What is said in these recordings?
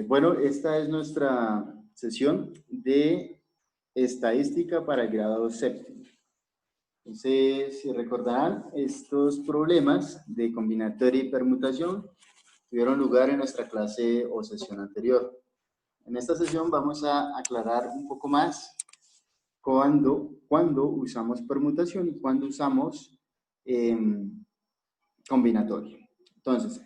Bueno, esta es nuestra sesión de estadística para el grado séptimo. Entonces, si recordarán, estos problemas de combinatoria y permutación tuvieron lugar en nuestra clase o sesión anterior. En esta sesión vamos a aclarar un poco más cuándo usamos permutación y cuándo usamos combinatoria. Entonces,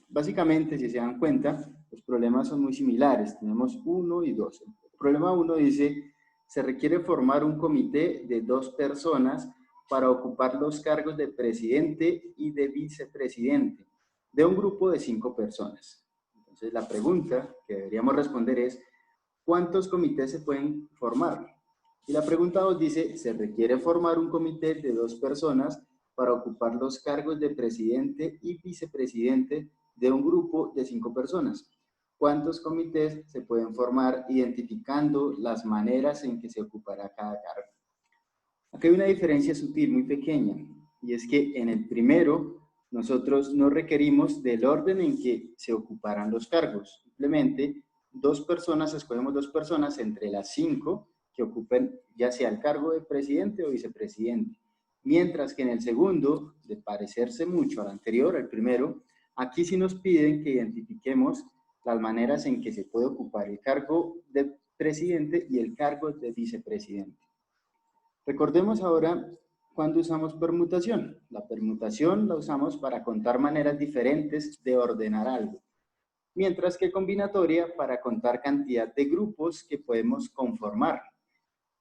básicamente, si se dan cuenta, los problemas son muy similares. Tenemos 1 y 2. El problema 1 dice, se requiere formar un comité de 2 personas para ocupar los cargos de presidente y de vicepresidente de un grupo de 5 personas. Entonces, la pregunta que deberíamos responder es, ¿cuántos comités se pueden formar? Y la pregunta 2 dice, se requiere formar un comité de 2 personas para ocupar los cargos de presidente y vicepresidente de un grupo de 5 personas. ¿Cuántos comités se pueden formar identificando las maneras en que se ocupará cada cargo? Aquí hay una diferencia sutil, muy pequeña, y es que en el primero nosotros no requerimos del orden en que se ocuparán los cargos. Simplemente escogemos 2 personas entre las 5 que ocupen ya sea el cargo de presidente o vicepresidente. Mientras que en el segundo, de parecerse mucho al anterior, al primero, aquí sí nos piden que identifiquemos las maneras en que se puede ocupar el cargo de presidente y el cargo de vicepresidente. Recordemos ahora cuando usamos permutación. La permutación la usamos para contar maneras diferentes de ordenar algo, mientras que combinatoria para contar cantidad de grupos que podemos conformar.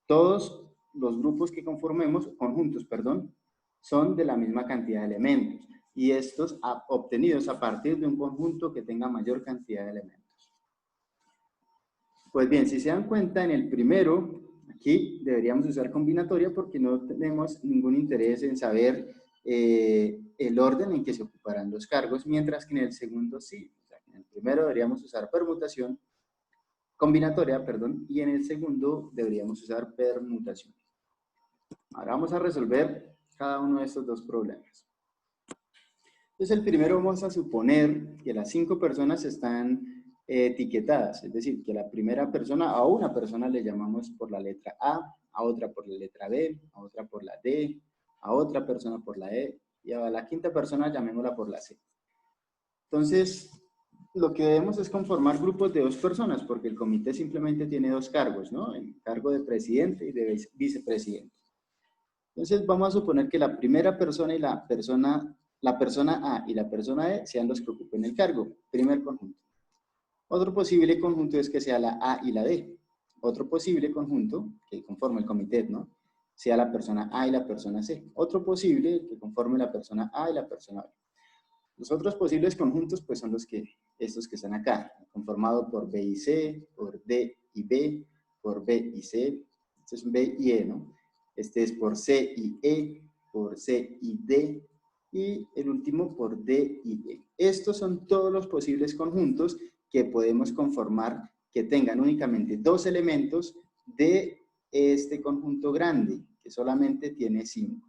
Todos los grupos que conformemos, conjuntos, perdón, son de la misma cantidad de elementos y estos obtenidos a partir de un conjunto que tenga mayor cantidad de elementos. Pues bien, si se dan cuenta, en el primero, aquí deberíamos usar combinatoria porque no tenemos ningún interés en saber el orden en que se ocuparán los cargos, mientras que en el segundo sí. O sea, en el primero deberíamos usar combinatoria, perdón, y en el segundo deberíamos usar permutación. Ahora vamos a resolver cada uno de estos dos problemas. Entonces, el primero vamos a suponer que las 5 personas están etiquetadas, es decir, que la primera persona, a una persona le llamamos por la letra A otra por la letra B, a otra por la D, a otra persona por la E, y a la quinta persona llamémosla por la C. Entonces, lo que debemos es conformar grupos de 2 personas, porque el comité simplemente tiene 2 cargos, ¿no? El cargo de presidente y de vicepresidente. Entonces, vamos a suponer que la primera persona y la persona A y la persona E sean los que ocupen el cargo, primer conjunto. Otro posible conjunto es que sea la A y la D. Otro posible conjunto, que conforme el comité, ¿no? Sea la persona A y la persona C. Otro posible que conforme la persona A y la persona B. Los otros posibles conjuntos, pues son estos que están acá, conformado por B y C, por D y B, por B y C. Este es B y E, ¿no? Este es por C y E, por C y D, y el último por D y E. Estos son todos los posibles conjuntos que podemos conformar que tengan únicamente 2 elementos de este conjunto grande, que solamente tiene 5.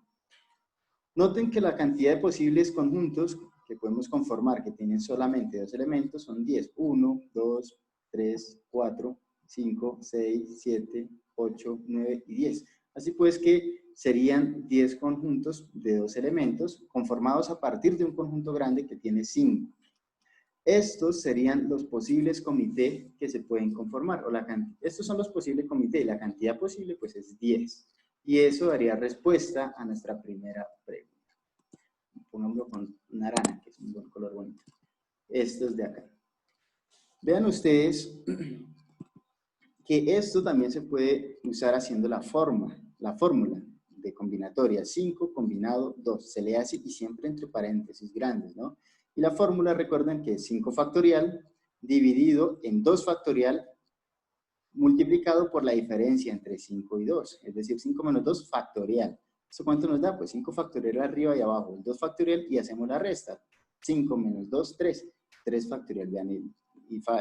Noten que la cantidad de posibles conjuntos que podemos conformar que tienen solamente 2 elementos son 10. 1, 2, 3, 4, 5, 6, 7, 8, 9 y 10. Así pues que serían 10 conjuntos de 2 elementos conformados a partir de un conjunto grande que tiene 5. Estos serían los posibles comités que se pueden conformar. Estos son los posibles comités y la cantidad posible pues es 10. Y eso daría respuesta a nuestra primera pregunta. Pongámoslo con naranja, que es un buen color bonito. Estos de acá. Vean ustedes que esto también se puede usar haciendo la fórmula de combinatoria. 5 combinado 2. Se lee así y siempre entre paréntesis grandes, ¿no? Y la fórmula, recuerden que es 5 factorial dividido en 2 factorial multiplicado por la diferencia entre 5 y 2. Es decir, 5 menos 2 factorial. ¿Eso cuánto nos da? Pues 5 factorial arriba y abajo. El 2 factorial y hacemos la resta. 5 menos 2, 3. 3 factorial. Vean,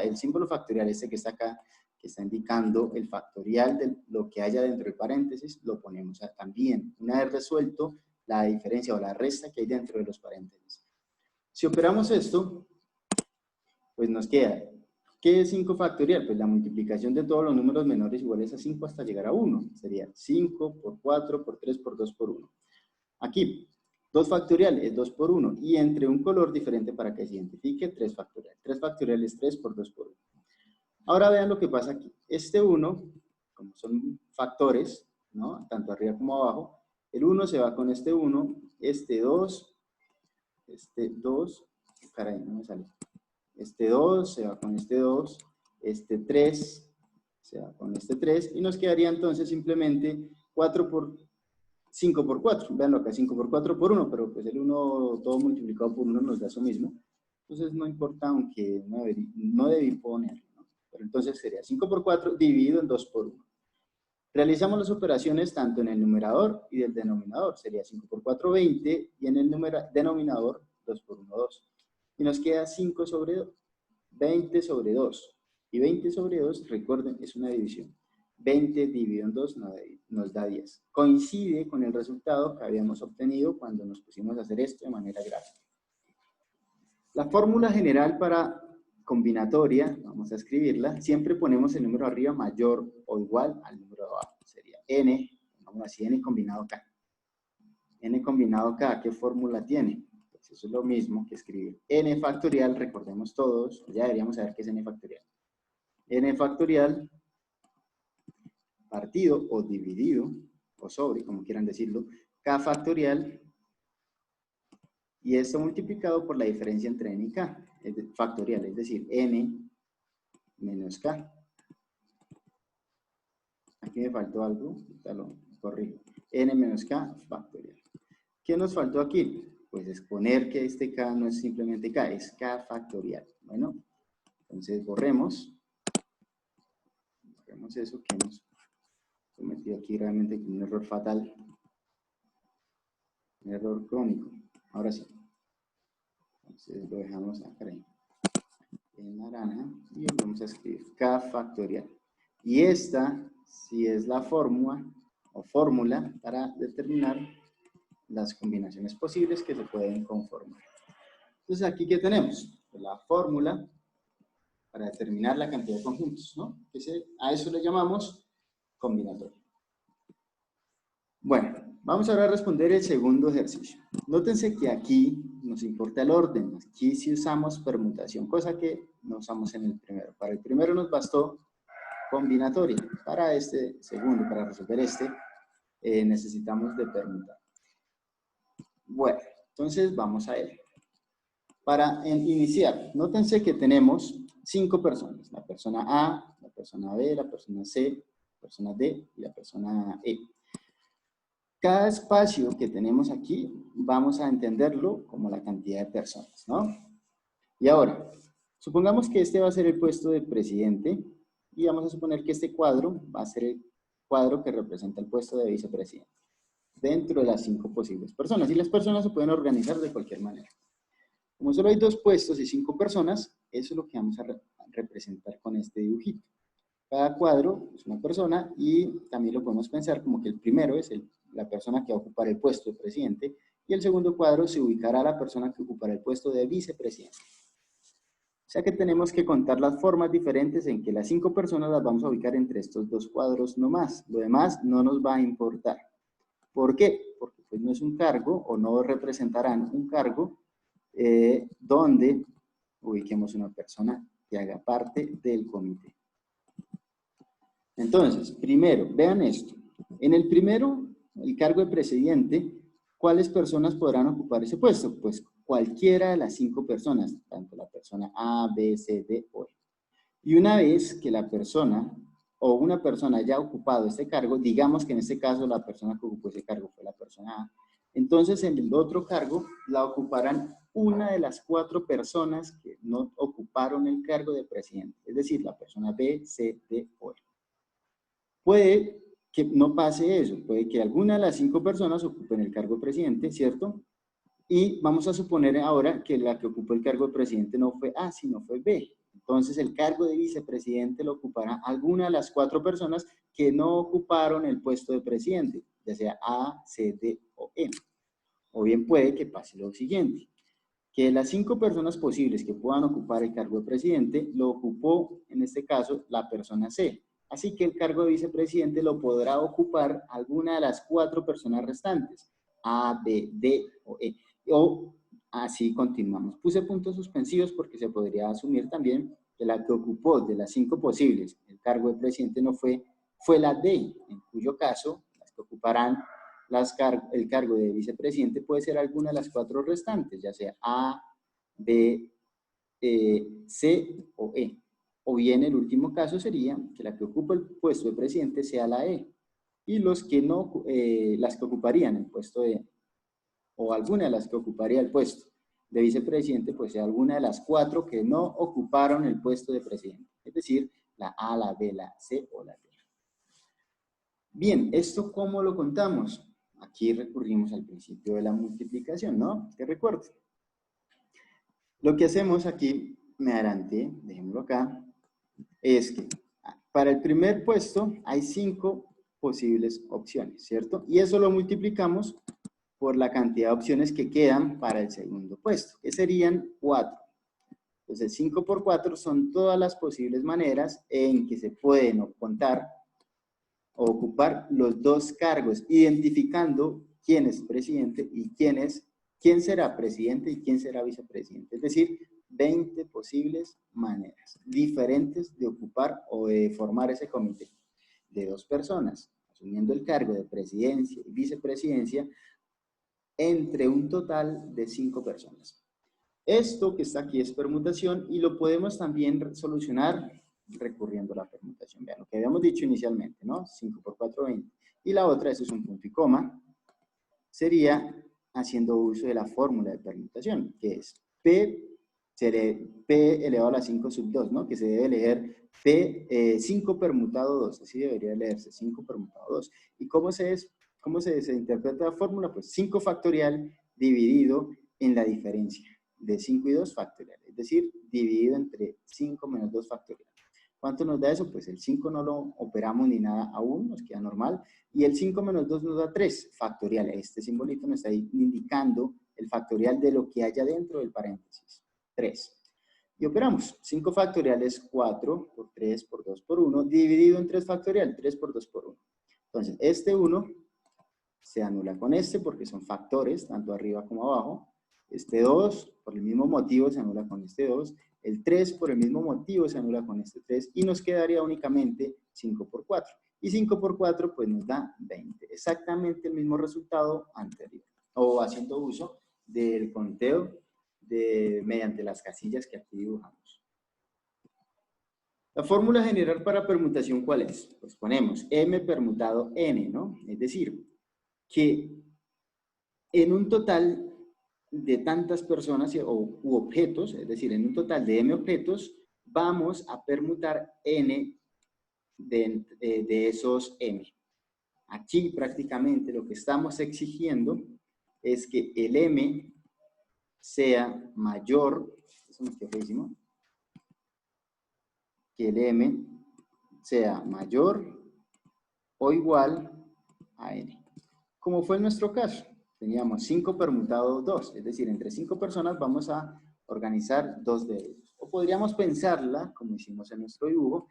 el símbolo factorial este que está acá, que está indicando el factorial de lo que haya dentro del paréntesis, lo ponemos también. Una vez resuelto la diferencia o la resta que hay dentro de los paréntesis. Si operamos esto, pues nos queda ¿Qué es 5 factorial? Pues la multiplicación de todos los números menores iguales a 5 hasta llegar a 1. Sería 5 por 4 por 3 por 2 por 1. Aquí, 2 factorial es 2 por 1. Y entre un color diferente para que se identifique 3 factorial. 3 factorial es 3 por 2 por 1. Ahora vean lo que pasa aquí. Este 1, como son factores, ¿no? Tanto arriba como abajo, el 1 se va con este 1, este 2, caray, no me sale. Este 2 se va con este 2, este 3 se va con este 3, y nos quedaría entonces simplemente 5 por 4. Veanlo acá, 5 por 4 por 1, pero pues el 1 todo multiplicado por 1 nos da eso mismo. Entonces no importa, aunque no debí ponerlo, ¿no? Pero entonces sería 5 por 4 dividido en 2 por 1. Realizamos las operaciones tanto en el numerador y el denominador. Sería 5 por 4, 20, y en el denominador 2 por 1, 2. Y nos queda 5 sobre 2, 20 sobre 2. Y 20 sobre 2, recuerden, es una división. 20 dividido en 2 nos da 10. Coincide con el resultado que habíamos obtenido cuando nos pusimos a hacer esto de manera gráfica. La fórmula general para combinatoria, vamos a escribirla, siempre ponemos el número arriba mayor o igual al número de abajo. Sería n, vamos así, n combinado k. N combinado k, ¿qué fórmula tiene? Pues eso es lo mismo que escribir n factorial, recordemos todos, ya deberíamos saber qué es n factorial. N factorial partido o dividido, o sobre, como quieran decirlo, k factorial, y esto multiplicado por la diferencia entre n y k, factorial, es decir, n menos k. Aquí me faltó algo, ya lo corrijo. N menos k factorial. ¿Qué nos faltó aquí? Pues exponer que este k no es simplemente k, es k factorial. Bueno, entonces borremos eso que hemos cometido aquí realmente con un error fatal, un error crónico. Ahora sí. Entonces lo dejamos acá en naranja y vamos a escribir k factorial. Y esta sí es la fórmula para determinar las combinaciones posibles que se pueden conformar. Entonces aquí, ¿qué tenemos? La fórmula para determinar la cantidad de conjuntos, ¿no? A eso le llamamos combinatorio. Bueno, vamos ahora a responder el segundo ejercicio. Nótense que aquí nos importa el orden. Aquí sí usamos permutación, cosa que no usamos en el primero. Para el primero nos bastó combinatoria. Para este segundo, para resolver necesitamos de permutar. Bueno, entonces vamos a él. Para iniciar, nótense que tenemos 5 personas. La persona A, la persona B, la persona C, la persona D y la persona E. Cada espacio que tenemos aquí, vamos a entenderlo como la cantidad de personas, ¿no? Y ahora, supongamos que este va a ser el puesto de presidente y vamos a suponer que este cuadro va a ser el cuadro que representa el puesto de vicepresidente dentro de las 5 posibles personas. Y las personas se pueden organizar de cualquier manera. Como solo hay 2 puestos y 5 personas, eso es lo que vamos a representar con este dibujito. Cada cuadro es una persona y también lo podemos pensar como que el primero es la persona que va a ocupar el puesto de presidente y el segundo cuadro se ubicará a la persona que ocupará el puesto de vicepresidente. O sea que tenemos que contar las formas diferentes en que las 5 personas las vamos a ubicar entre estos 2 cuadros nomás. Lo demás no nos va a importar. ¿Por qué? Porque pues no es un cargo o no representarán un cargo donde ubiquemos una persona que haga parte del comité. Entonces, primero, vean esto. En el primero, el cargo de presidente, ¿cuáles personas podrán ocupar ese puesto? Pues cualquiera de las 5 personas, tanto la persona A, B, C, D o E. Y una vez que la persona o una persona haya ocupado este cargo, digamos que en este caso la persona que ocupó ese cargo fue la persona A, entonces en el otro cargo la ocuparán una de las 4 personas que no ocuparon el cargo de presidente, es decir, la persona B, C, D o E. Puede que no pase eso, puede que alguna de las 5 personas ocupen el cargo de presidente, ¿cierto? Y vamos a suponer ahora que la que ocupó el cargo de presidente no fue A, sino fue B. Entonces el cargo de vicepresidente lo ocupará alguna de las 4 personas que no ocuparon el puesto de presidente, ya sea A, C, D o E. O bien puede que pase lo siguiente. que de las 5 personas posibles que puedan ocupar el cargo de presidente, lo ocupó, en este caso, la persona C. Así que el cargo de vicepresidente lo podrá ocupar alguna de las 4 personas restantes, A, B, D o E. O así continuamos. Puse puntos suspensivos porque se podría asumir también que la que ocupó de las 5 posibles el cargo de presidente no fue la D, en cuyo caso las que ocuparán el cargo de vicepresidente puede ser alguna de las 4 restantes, ya sea A, B, C o E. O bien el último caso sería que la que ocupa el puesto de presidente sea la E. Y los que no, las que ocuparían el puesto de, o alguna de las que ocuparía el puesto de vicepresidente, pues sea alguna de las 4 que no ocuparon el puesto de presidente. Es decir, la A, la B, la C o la D. Bien, ¿esto cómo lo contamos? Aquí recurrimos al principio de la multiplicación, ¿no? ¿Qué recuerdo? Lo que hacemos aquí, me adelanté, dejémoslo acá, es que para el primer puesto hay 5 posibles opciones, ¿cierto? Y eso lo multiplicamos por la cantidad de opciones que quedan para el segundo puesto, que serían 4. Entonces, 5 por 4 son todas las posibles maneras en que se pueden contar o ocupar los 2 cargos, identificando quién es presidente y quién será presidente y quién será vicepresidente. Es decir, 20 posibles maneras diferentes de ocupar o de formar ese comité de 2 personas, asumiendo el cargo de presidencia y vicepresidencia entre un total de 5 personas. Esto que está aquí es permutación y lo podemos también solucionar recurriendo a la permutación. Vean lo que habíamos dicho inicialmente, ¿no? 5 por 4, 20. Y la otra, eso es un punto y coma, sería haciendo uso de la fórmula de permutación, que es P elevado a la 5 sub 2, ¿no? Que se debe leer P 5 permutado 2, así debería leerse, 5 permutado 2. ¿Y cómo se interpreta la fórmula? Pues 5 factorial dividido en la diferencia de 5 y 2 factorial, es decir, dividido entre 5 menos 2 factorial. ¿Cuánto nos da eso? Pues el 5 no lo operamos ni nada aún, nos queda normal, y el 5 menos 2 nos da 3 factorial. Este simbolito nos está indicando el factorial de lo que haya dentro del paréntesis, 3. Y operamos, 5 factorial es 4 por 3 por 2 por 1, dividido en 3 factorial, 3 por 2 por 1. Entonces, este 1 se anula con este porque son factores, tanto arriba como abajo. Este 2, por el mismo motivo, se anula con este 2. El 3, por el mismo motivo, se anula con este 3. Y nos quedaría únicamente 5 por 4. Y 5 por 4, pues nos da 20. Exactamente el mismo resultado anterior. O haciendo uso del conteo mediante las casillas que aquí dibujamos. La fórmula general para permutación, ¿cuál es? Pues ponemos m permutado n, ¿no? Es decir, que en un total de tantas personas u objetos, es decir, en un total de m objetos, vamos a permutar n de esos m. Aquí prácticamente lo que estamos exigiendo es que el m sea mayor, eso nos queda feísimo, que el m sea mayor o igual a n. Como fue en nuestro caso, teníamos 5 permutado 2, es decir, entre 5 personas vamos a organizar 2 de ellos. O podríamos pensarla, como hicimos en nuestro dibujo,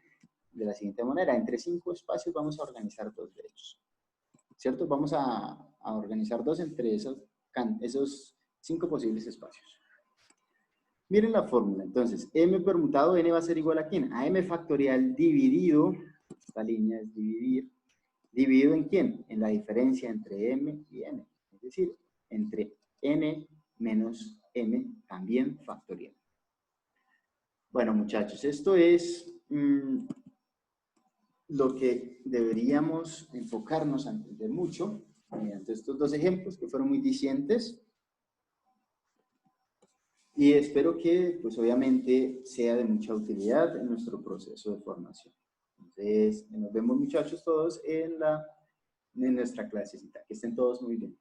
de la siguiente manera: entre 5 espacios vamos a organizar 2 de ellos. ¿Cierto? Vamos a organizar 2 entre esos 5 posibles espacios. Miren la fórmula. Entonces, m permutado n va a ser igual a ¿quién? A m factorial dividido, esta línea es dividir, ¿dividido en quién? En la diferencia entre m y n. Es decir, entre n menos m, también factorial. Bueno, muchachos, esto es lo que deberíamos enfocarnos a entender mucho mediante estos 2 ejemplos que fueron muy dicientes. Y espero que, pues obviamente, sea de mucha utilidad en nuestro proceso de formación. Entonces, nos vemos, muchachos, todos en nuestra clasecita. Que estén todos muy bien.